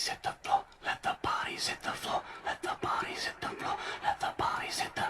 bodies hit the floor. Let the bodies hit the floor. Let the bodies hit the floor. Let the bodies hit the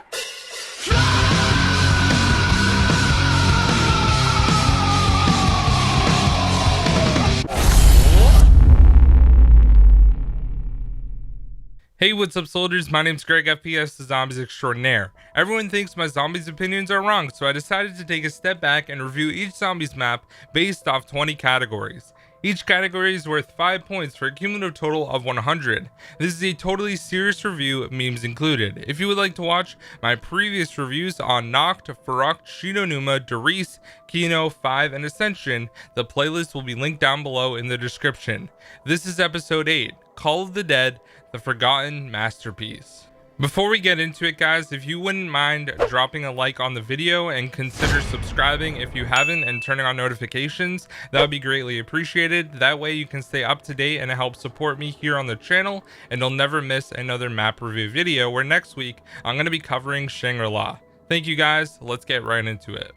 Hey, what's up soldiers? My name's GregFPS, the Zombies Extraordinaire. Everyone thinks my zombies opinions are wrong, so I decided to take a step back and review each zombies map based off 20 categories. Each category is worth 5 points for a cumulative total of 100. This is a totally serious review, memes included. If you would like to watch my previous reviews on Noct, Farak, Shinonuma, Doris, Kino, 5, and Ascension, the playlist will be linked down below in the description. This is episode 8, Call of the Dead, the Forgotten Masterpiece. Before we get into it guys, if you wouldn't mind dropping a like on the video and consider subscribing if you haven't and turning on notifications, that would be greatly appreciated. That way you can stay up to date and help support me here on the channel, and you'll never miss another map review video where next week I'm going to be covering Shangri-La. Thank you guys, let's get right into it.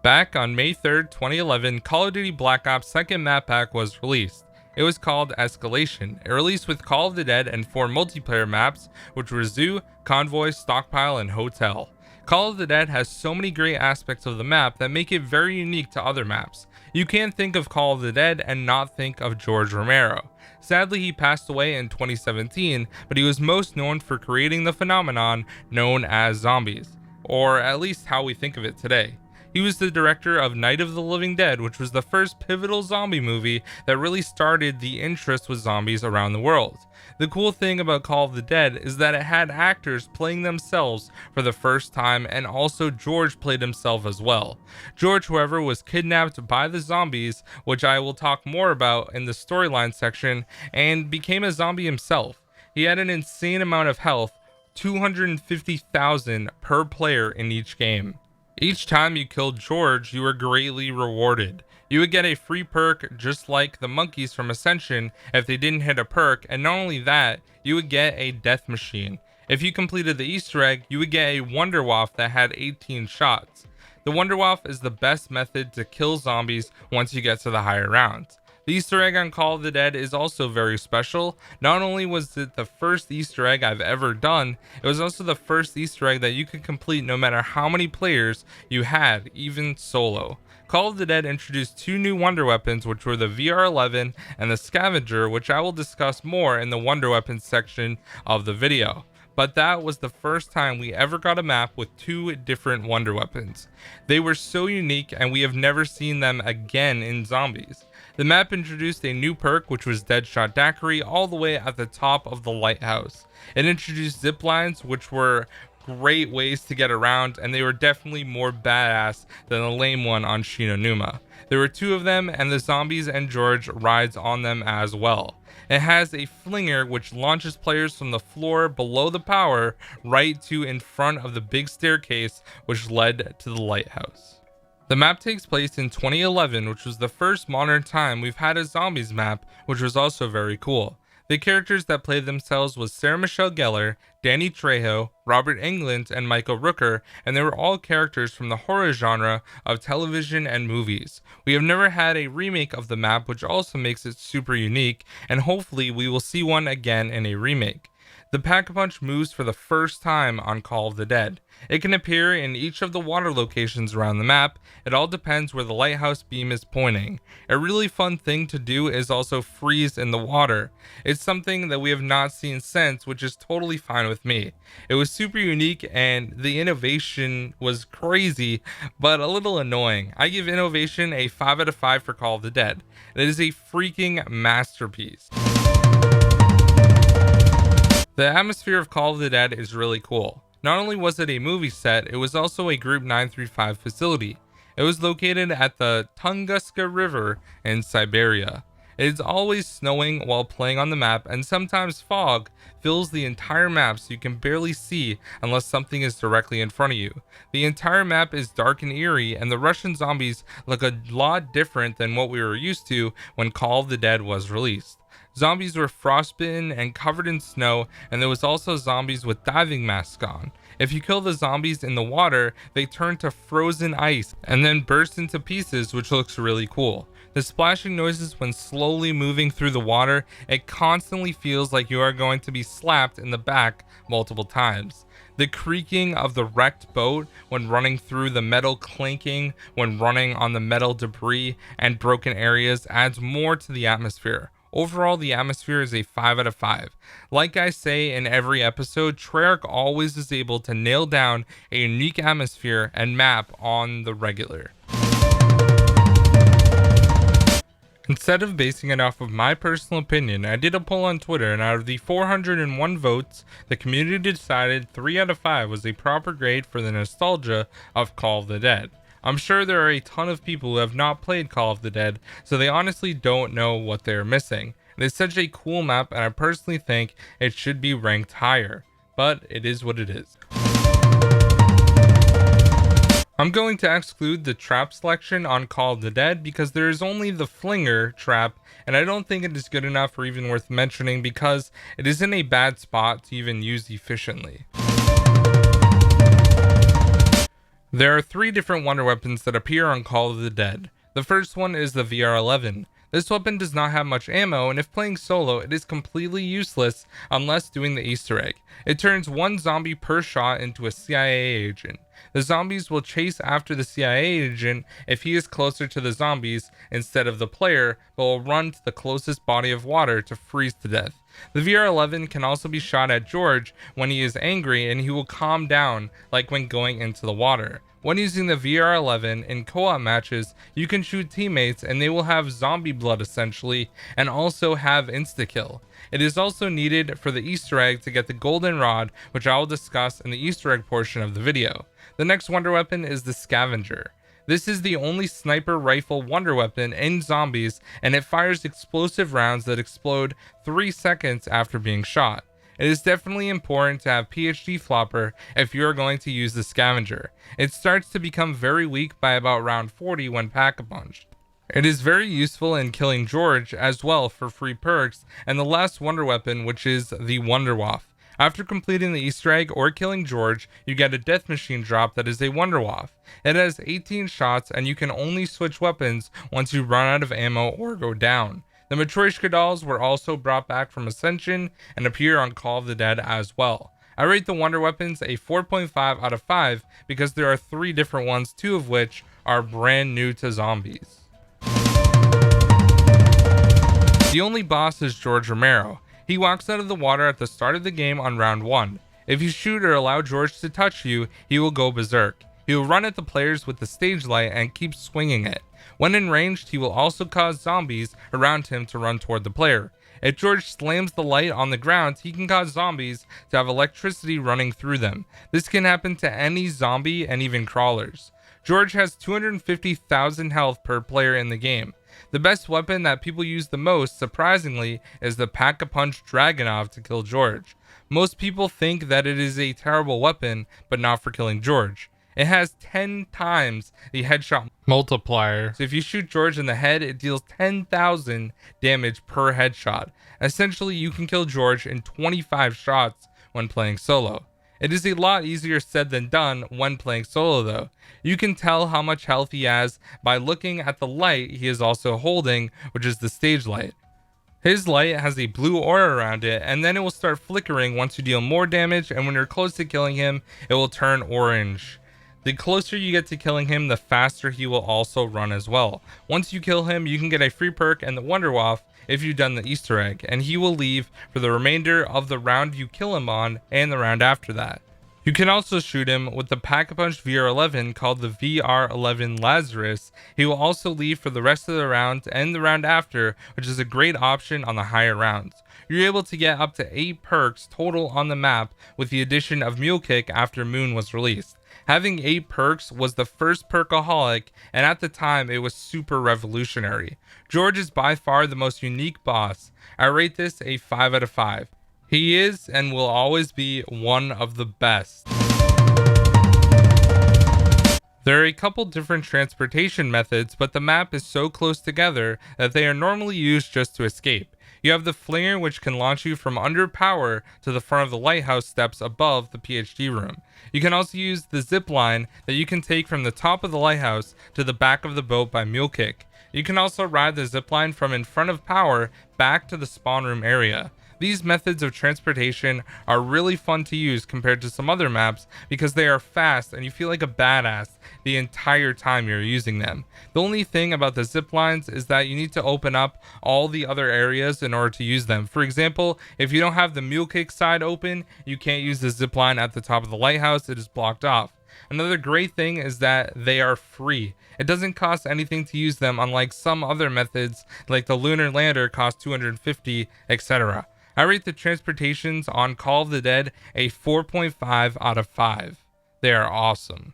Back on May 3rd, 2011, Call of Duty Black Ops' second map pack was released. It was called Escalation. It released with Call of the Dead and 4 multiplayer maps, which were Zoo, Convoy, Stockpile, and Hotel. Call of the Dead has so many great aspects of the map that make it very unique to other maps. You can't think of Call of the Dead and not think of George Romero. Sadly, he passed away in 2017, but he was most known for creating the phenomenon known as zombies, or at least how we think of it today. He was the director of Night of the Living Dead, which was the first pivotal zombie movie that really started the interest with zombies around the world. The cool thing about Call of the Dead is that it had actors playing themselves for the first time, and also George played himself as well. George, however, was kidnapped by the zombies, which I will talk more about in the storyline section, and became a zombie himself. He had an insane amount of health, 250,000 per player in each game. Each time you killed George, you were greatly rewarded. You would get a free perk just like the monkeys from Ascension if they didn't hit a perk, and not only that, you would get a death machine. If you completed the Easter egg, you would get a Wonder Waff that had 18 shots. The Wonder Waff is the best method to kill zombies once you get to the higher rounds. The Easter egg on Call of the Dead is also very special. Not only was it the first Easter egg I've ever done, it was also the first Easter egg that you could complete no matter how many players you had, even solo. Call of the Dead introduced 2 new wonder weapons, which were the VR-11 and the Scavenger, which I will discuss more in the wonder weapons section of the video. But that was the first time we ever got a map with 2 different wonder weapons. They were so unique, and we have never seen them again in zombies. The map introduced a new perk, which was Deadshot Daiquiri, all the way at the top of the lighthouse. It introduced zip lines, which were great ways to get around, and they were definitely more badass than the lame one on Shinonuma. There were 2 of them, and the zombies and George rides on them as well. It has a flinger which launches players from the floor below the power right to in front of the big staircase which led to the lighthouse. The map takes place in 2011, which was the first modern time we've had a zombies map, which was also very cool. The characters that played themselves was Sarah Michelle Gellar, Danny Trejo, Robert Englund, and Michael Rooker, and they were all characters from the horror genre of television and movies. We have never had a remake of the map, which also makes it super unique, and hopefully we will see one again in a remake. The Pack-a-Punch moves for the first time on Call of the Dead. It can appear in each of the water locations around the map. It all depends where the lighthouse beam is pointing. A really fun thing to do is also freeze in the water. It's something that we have not seen since, which is totally fine with me. It was super unique and the innovation was crazy, but a little annoying. I give innovation a 5 out of 5 for Call of the Dead. It is a freaking masterpiece. The atmosphere of Call of the Dead is really cool. Not only was it a movie set, it was also a Group 935 facility. It was located at the Tunguska River in Siberia. It is always snowing while playing on the map, and sometimes fog fills the entire map so you can barely see unless something is directly in front of you. The entire map is dark and eerie, and the Russian zombies look a lot different than what we were used to when Call of the Dead was released. Zombies were frostbitten and covered in snow, and there was also zombies with diving masks on. If you kill the zombies in the water, they turn to frozen ice and then burst into pieces, which looks really cool. The splashing noises when slowly moving through the water, it constantly feels like you are going to be slapped in the back multiple times. The creaking of the wrecked boat when running through the metal clinking when running on the metal debris and broken areas adds more to the atmosphere. Overall, the atmosphere is a 5 out of 5. Like I say in every episode, Treyarch always is able to nail down a unique atmosphere and map on the regular. Instead of basing it off of my personal opinion, I did a poll on Twitter, and out of the 401 votes, the community decided 3 out of 5 was a proper grade for the nostalgia of Call of the Dead. I'm sure there are a ton of people who have not played Call of the Dead, so they honestly don't know what they're missing. It is such a cool map, and I personally think it should be ranked higher, but it is what it is. I'm going to exclude the trap selection on Call of the Dead because there is only the flinger trap, and I don't think it is good enough or even worth mentioning because it is in a bad spot to even use efficiently. There are 3 different wonder weapons that appear on Call of the Dead. The first one is the VR-11. This weapon does not have much ammo, and if playing solo, it is completely useless unless doing the Easter egg. It turns 1 zombie per shot into a CIA agent. The zombies will chase after the CIA agent if he is closer to the zombies instead of the player, but will run to the closest body of water to freeze to death. The VR-11 can also be shot at George when he is angry, and he will calm down like when going into the water. When using the VR-11 in co-op matches, you can shoot teammates and they will have zombie blood essentially, and also have insta-kill. It is also needed for the Easter egg to get the golden rod, which I will discuss in the Easter egg portion of the video. The next wonder weapon is the Scavenger. This is the only sniper rifle wonder weapon in zombies, and it fires explosive rounds that explode 3 seconds after being shot. It is definitely important to have PhD flopper if you are going to use the Scavenger. It starts to become very weak by about round 40 when pack-a-punched. It is very useful in killing George as well for free perks, and the last wonder weapon, which is the Wonder Waff. After completing the Easter egg or killing George, you get a death machine drop that is a Wonder Waff. It has 18 shots, and you can only switch weapons once you run out of ammo or go down. The Matryoshka dolls were also brought back from Ascension and appear on Call of the Dead as well. I rate the wonder weapons a 4.5 out of 5 because there are 3 different ones, 2 of which are brand new to zombies. The only boss is George Romero. He walks out of the water at the start of the game on round 1. If you shoot or allow George to touch you, he will go berserk. He will run at the players with the stage light and keep swinging it. When in ranged, he will also cause zombies around him to run toward the player. If George slams the light on the ground, he can cause zombies to have electricity running through them. This can happen to any zombie and even crawlers. George has 250,000 health per player in the game. The best weapon that people use the most, surprisingly, is the Pack-a-Punch Dragunov to kill George. Most people think that it is a terrible weapon, but not for killing George. It has 10 times the headshot multiplier, so if you shoot George in the head, it deals 10,000 damage per headshot. Essentially, you can kill George in 25 shots when playing solo. It is a lot easier said than done when playing solo though. You can tell how much health he has by looking at the light he is also holding, which is the stage light. His light has a blue aura around it, and then it will start flickering once you deal more damage, and when you're close to killing him, it will turn orange. The closer you get to killing him, the faster he will also run as well. Once you kill him, you can get a free perk and the Wonder Waff if you've done the Easter egg, and he will leave for the remainder of the round you kill him on and the round after that. You can also shoot him with the Pack-a-Punch VR-11 called the VR-11 Lazarus. He will also leave for the rest of the round and the round after, which is a great option on the higher rounds. You're able to get up to 8 perks total on the map with the addition of Mule Kick after Moon was released. Having 8 perks was the first perkaholic, and at the time it was super revolutionary. George is by far the most unique boss. I rate this a 5 out of 5. He is and will always be one of the best. There are a couple different transportation methods, but the map is so close together that they are normally used just to escape. You have the flinger, which can launch you from under power to the front of the lighthouse steps above the PhD room. You can also use the zip line that you can take from the top of the lighthouse to the back of the boat by Mule Kick. You can also ride the zipline from in front of power back to the spawn room area. These methods of transportation are really fun to use compared to some other maps because they are fast and you feel like a badass the entire time you're using them. The only thing about the zip lines is that you need to open up all the other areas in order to use them. For example, if you don't have the mule kick side open, you can't use the zip line at the top of the lighthouse, it is blocked off. Another great thing is that they are free. It doesn't cost anything to use them, unlike some other methods like the lunar lander costs 250, etc. I rate the transportations on Call of the Dead a 4.5 out of 5. They are awesome.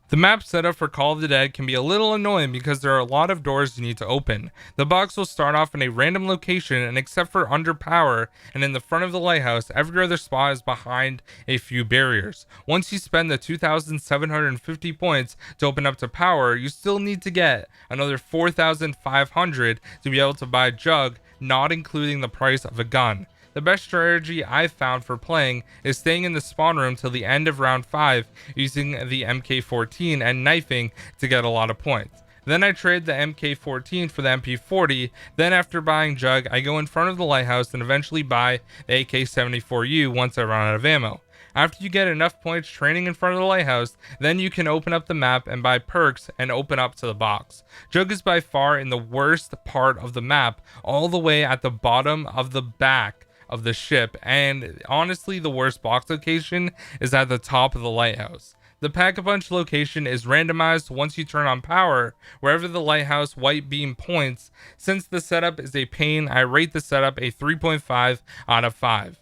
The map setup for Call of the Dead can be a little annoying because there are a lot of doors you need to open. The box will start off in a random location, and except for under power and in the front of the lighthouse, every other spot is behind a few barriers. Once you spend the 2,750 points to open up to power, you still need to get another 4,500 to be able to buy Jug, not including the price of a gun. The best strategy I've found for playing is staying in the spawn room till the end of round 5 using the MK14 and knifing to get a lot of points. Then I trade the MK14 for the MP40, then after buying Jug, I go in front of the lighthouse and eventually buy the AK-74U once I run out of ammo. After you get enough points training in front of the lighthouse, then you can open up the map and buy perks and open up to the box. Jug is by far in the worst part of the map, all the way at the bottom of the back of the ship, and honestly the worst box location is at the top of the lighthouse. The Pack-a-Punch location is randomized once you turn on power wherever the lighthouse white beam points. Since the setup is a pain, I rate the setup a 3.5 out of 5.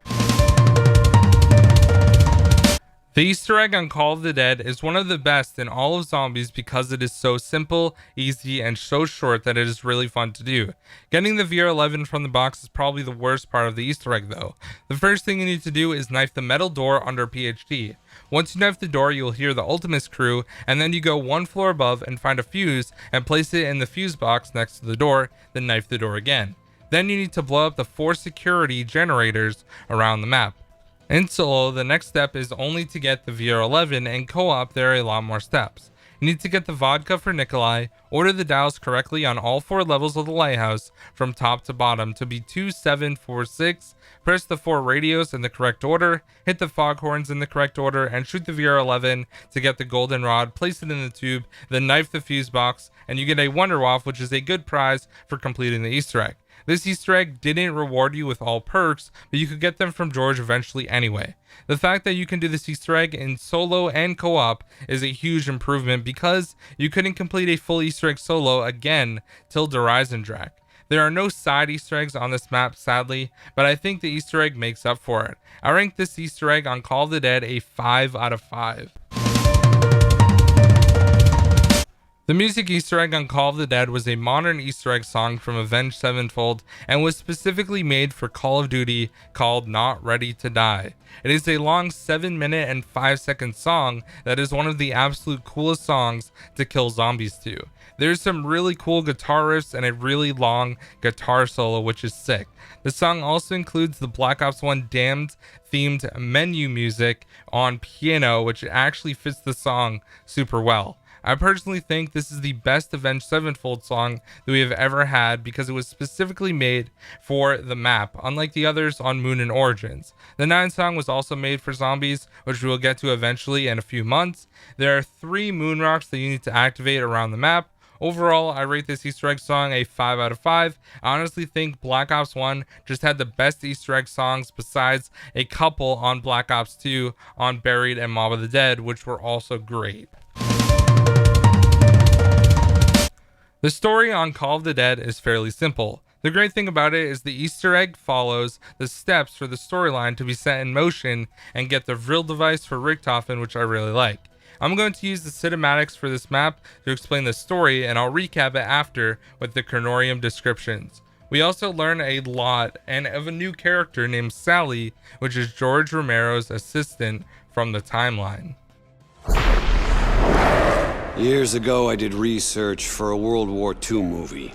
The Easter egg on Call of the Dead is one of the best in all of zombies because it is so simple, easy, and so short that it is really fun to do. Getting the VR11 from the box is probably the worst part of the Easter egg though. The first thing you need to do is knife the metal door under PhD. Once you knife the door, you'll hear the Ultimates crew, and then you go one floor above and find a fuse and place it in the fuse box next to the door, then knife the door again. Then you need to blow up the 4 security generators around the map. In solo, the next step is only to get the VR11, and co-op there are a lot more steps. You need to get the vodka for Nikolai, order the dials correctly on all 4 levels of the lighthouse from top to bottom to be 2746, press the 4 radios in the correct order, hit the foghorns in the correct order, and shoot the VR11 to get the golden rod, place it in the tube, then knife the fuse box, and you get a Wonder Waff, which is a good prize for completing the Easter egg. This Easter egg didn't reward you with all perks, but you could get them from George eventually anyway. The fact that you can do this Easter egg in solo and co-op is a huge improvement because you couldn't complete a full Easter egg solo again till Drak. There are no side Easter eggs on this map, sadly, but I think the Easter egg makes up for it. I rank this Easter egg on Call of the Dead a 5 out of 5. The music Easter egg on Call of the Dead was a modern Easter egg song from Avenged Sevenfold and was specifically made for Call of Duty called Not Ready to Die. It is a long 7-minute and 5-second song that is one of the absolute coolest songs to kill zombies to. There's some really cool guitar riffs and a really long guitar solo, which is sick. The song also includes the Black Ops 1 Damned themed menu music on piano, which actually fits the song super well. I personally think this is the best Avenged Sevenfold song that we have ever had because it was specifically made for the map, unlike the others on Moon and Origins. The 9 song was also made for zombies, which we will get to eventually in a few months. There are 3 moon rocks that you need to activate around the map. Overall, I rate this Easter egg song a 5 out of 5. I honestly think Black Ops 1 just had the best Easter egg songs besides a couple on Black Ops 2 on Buried and Mob of the Dead, which were also great. The story on Call of the Dead is fairly simple. The great thing about it is the Easter egg follows the steps for the storyline to be set in motion and get the Vril device for Richtofen, which I really like. I'm going to use the cinematics for this map to explain the story, and I'll recap it after with the Kernorium descriptions. We also learn a lot and of a new character named Sally, which is George Romero's assistant from the timeline. Years ago, I did research for a World War II movie.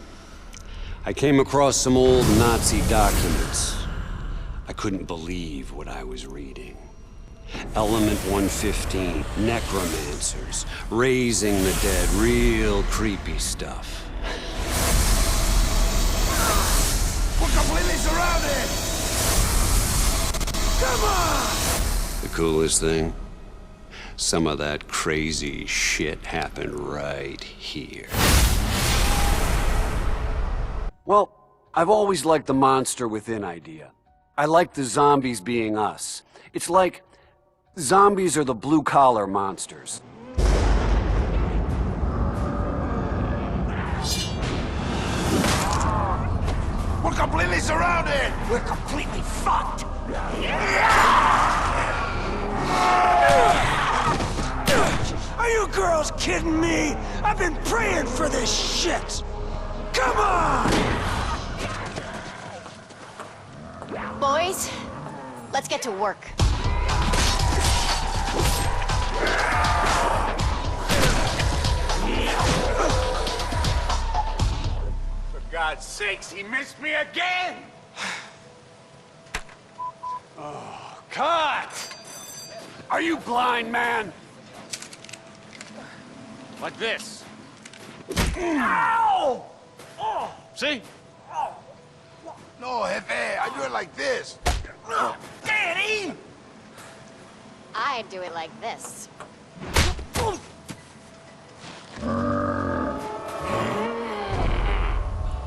I came across some old Nazi documents. I couldn't believe what I was reading. Element 115, necromancers, raising the dead, real creepy stuff. We're completely surrounded! Come on! The coolest thing? Some of that crazy shit happened right here. Well, I've always liked the monster within idea. I like the zombies being us. It's like zombies are the blue-collar monsters. We're completely surrounded! We're completely fucked! Are you girls kidding me? I've been praying for this shit! Come on! Boys, let's get to work. For God's sakes, he missed me again! Oh, cut! Are you blind, man? Like this. Ow! Oh. See? No, Jefe, I do it like this. Daddy! I do it like this.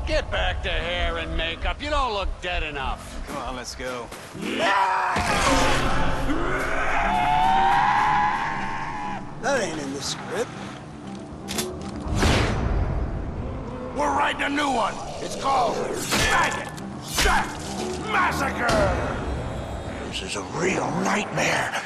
Get back to hair and makeup. You don't look dead enough. Come on, let's go. That ain't in the script. We're writing a new one. It's called Maggot Shack Massacre. This is a real nightmare.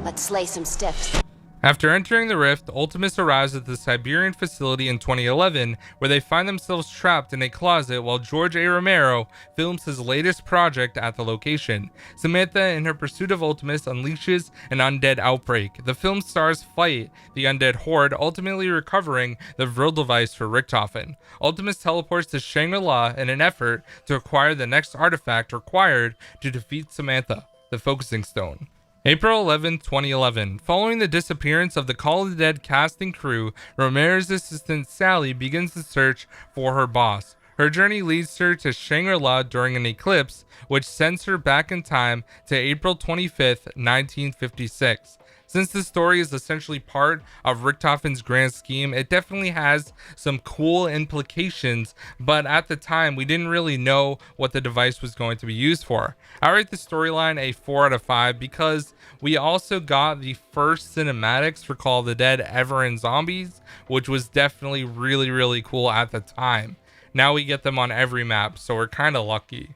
Let's slay some stiffs. After entering the rift, Ultimus arrives at the Siberian facility in 2011, where they find themselves trapped in a closet while George A. Romero films his latest project at the location. Samantha, in her pursuit of Ultimus, unleashes an undead outbreak. The film stars fight the undead horde, ultimately recovering the Vril device for Richthofen. Ultimus teleports to Shangri-La in an effort to acquire the next artifact required to defeat Samantha, the Focusing Stone. April 11, 2011. Following the disappearance of the Call of the Dead cast and crew, Romero's assistant Sally begins the search for her boss. Her journey leads her to Shangri-La during an eclipse, which sends her back in time to April 25th, 1956. Since the story is essentially part of Richthofen's grand scheme, it definitely has some cool implications, but at the time we didn't really know what the device was going to be used for. I rate the storyline a 4 out of 5 because we also got the first cinematics for Call of the Dead ever in zombies, which was definitely really cool at the time. Now we get them on every map, so we're kind of lucky.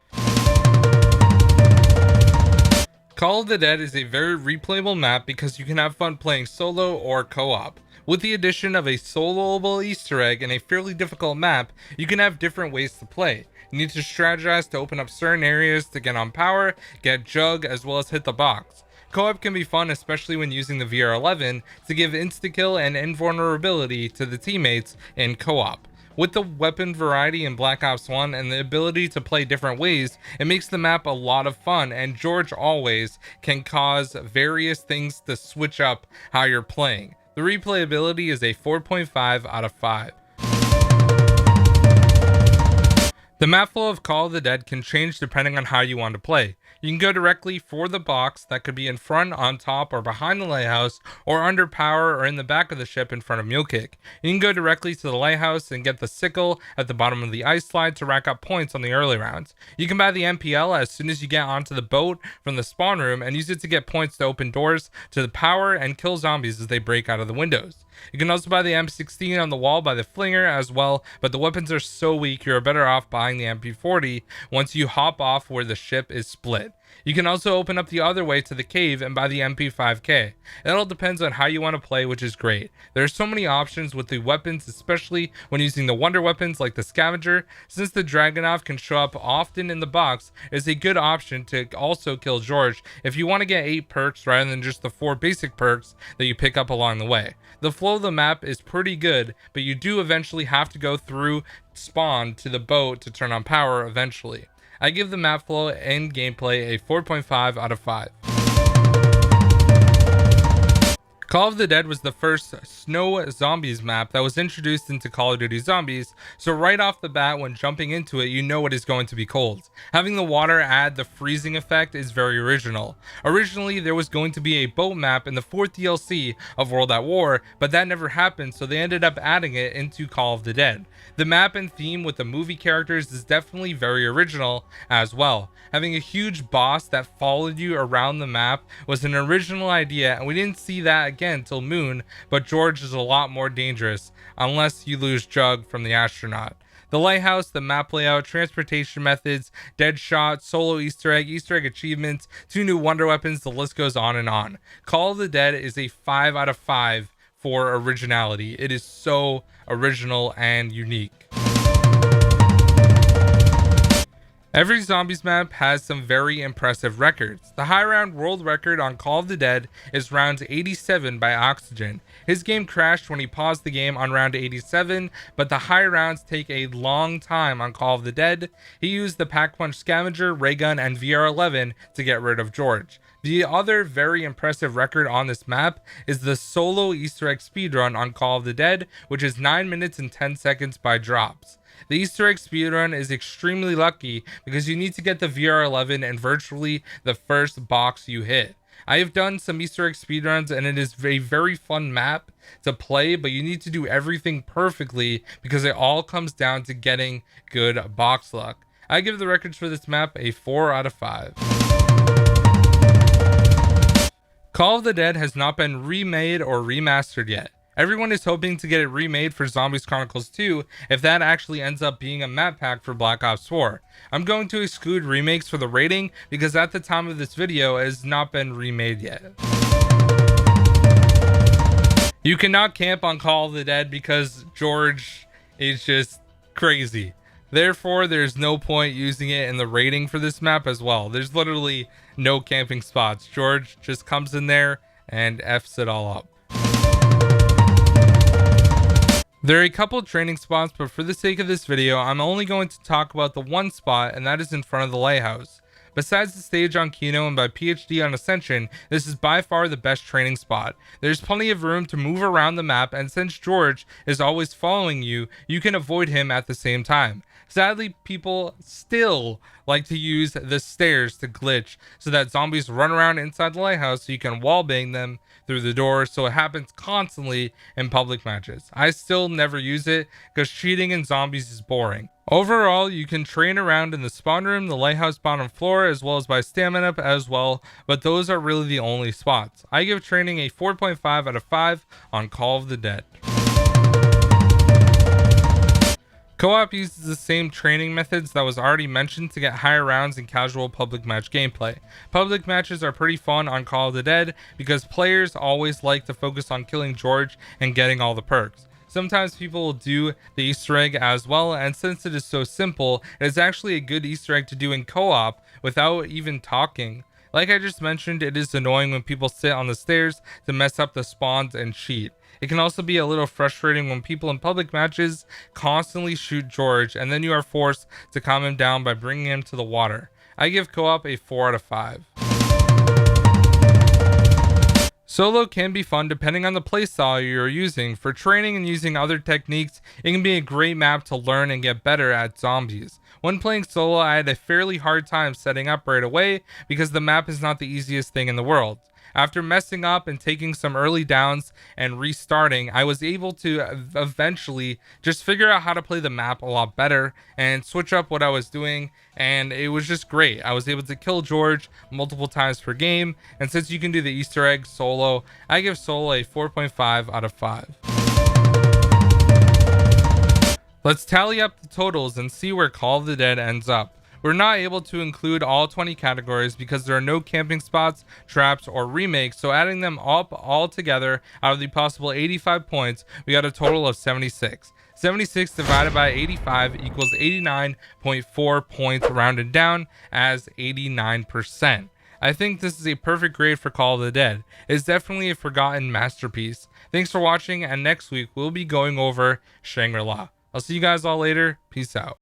Call of the Dead is a very replayable map because you can have fun playing solo or co-op. With the addition of a soloable Easter egg and a fairly difficult map, you can have different ways to play. You need to strategize to open up certain areas to get on power, get jug, as well as hit the box. Co-op can be fun, especially when using the VR11 to give insta-kill and invulnerability to the teammates in co-op. With the weapon variety in Black Ops 1 and the ability to play different ways, it makes the map a lot of fun, and George always can cause various things to switch up how you're playing. The replayability is a 4.5 out of 5. The map flow of Call of the Dead can change depending on how you want to play. You can go directly for the box that could be in front, on top, or behind the lighthouse, or under power, or in the back of the ship in front of Mule Kick. You can go directly to the lighthouse and get the sickle at the bottom of the ice slide to rack up points on the early rounds. You can buy the MPL as soon as you get onto the boat from the spawn room and use it to get points to open doors to the power and kill zombies as they break out of the windows. You can also buy the M16 on the wall by the Flinger as well, but the weapons are so weak you're better off buying the MP40 once you hop off where the ship is split. You can also open up the other way to the cave and buy the MP5K. It all depends on how you want to play, which is great. There are so many options with the weapons, especially when using the wonder weapons like the scavenger. Since the Dragunov can show up often in the box, it's a good option to also kill George if you want to get 8 perks rather than just the 4 basic perks that you pick up along the way. The flow of the map is pretty good, but you do eventually have to go through spawn to the boat to turn on power eventually. I give the map flow and gameplay a 4.5 out of 5. Call of the Dead was the first snow zombies map that was introduced into Call of Duty Zombies, so right off the bat when jumping into it, you know it is going to be cold. Having the water add the freezing effect is very original. Originally, there was going to be a boat map in the 4th DLC of World at War, but that never happened, so they ended up adding it into Call of the Dead. The map and theme with the movie characters is definitely very original as well. Having a huge boss that followed you around the map was an original idea, and we didn't see that again till Moon, but George is a lot more dangerous unless you lose Jug from the astronaut. The lighthouse, the map layout, transportation methods, dead shot, solo Easter egg achievements, 2 new wonder weapons, the list goes on and on. Call of the Dead is a 5 out of 5 for originality. It is so original and unique. Every Zombies map has some very impressive records. The high round world record on Call of the Dead is round 87 by Oxygen. His game crashed when he paused the game on round 87, but the high rounds take a long time on Call of the Dead. He used the Pack-Punch Scavenger, Ray Gun, and VR11 to get rid of George. The other very impressive record on this map is the solo Easter egg speedrun on Call of the Dead, which is 9 minutes and 10 seconds by drops. The Easter egg speedrun is extremely lucky because you need to get the VR11 in virtually the first box you hit. I have done some Easter egg speedruns and it is a very fun map to play, but you need to do everything perfectly because it all comes down to getting good box luck. I give the records for this map a 4 out of 5. Call of the Dead has not been remade or remastered yet. Everyone is hoping to get it remade for Zombies Chronicles 2 if that actually ends up being a map pack for Black Ops 4. I'm going to exclude remakes for the rating because at the time of this video it has not been remade yet. You cannot camp on Call of the Dead because George is just crazy. Therefore, there's no point using it in the rating for this map as well. There's literally no camping spots. George just comes in there and F's it all up. There are a couple training spots, but for the sake of this video, I'm only going to talk about the one spot, and that is in front of the lighthouse. Besides the stage on Kino and by PhD on Ascension, this is by far the best training spot. There's plenty of room to move around the map, and since George is always following you, you can avoid him at the same time. Sadly, people still like to use the stairs to glitch so that zombies run around inside the lighthouse so you can wallbang them through the door, so it happens constantly in public matches. I still never use it because cheating in zombies is boring. Overall, you can train around in the spawn room, the lighthouse bottom floor, as well as by stamina as well, but those are really the only spots. I give training a 4.5 out of 5 on Call of the Dead. Co-op uses the same training methods that was already mentioned to get higher rounds in casual public match gameplay. Public matches are pretty fun on Call of the Dead because players always like to focus on killing George and getting all the perks. Sometimes people will do the Easter egg as well, and since it is so simple, it is actually a good Easter egg to do in co-op without even talking. Like I just mentioned, it is annoying when people sit on the stairs to mess up the spawns and cheat. It can also be a little frustrating when people in public matches constantly shoot George and then you are forced to calm him down by bringing him to the water. I give co-op a 4 out of 5. Solo can be fun depending on the playstyle you're using. For training and using other techniques, it can be a great map to learn and get better at zombies. When playing solo, I had a fairly hard time setting up right away because the map is not the easiest thing in the world. After messing up and taking some early downs and restarting, I was able to eventually just figure out how to play the map a lot better and switch up what I was doing, and it was just great. I was able to kill George multiple times per game, and since you can do the Easter egg solo, I give solo a 4.5 out of 5. Let's tally up the totals and see where Call of the Dead ends up. We're not able to include all 20 categories because there are no camping spots, traps, or remakes, so adding them up all together out of the possible 85 points, we got a total of 76. 76 divided by 85 equals 89.4 points, rounded down as 89%. I think this is a perfect grade for Call of the Dead. It's definitely a forgotten masterpiece. Thanks for watching, and next week we'll be going over Shangri-La. I'll see you guys all later. Peace out.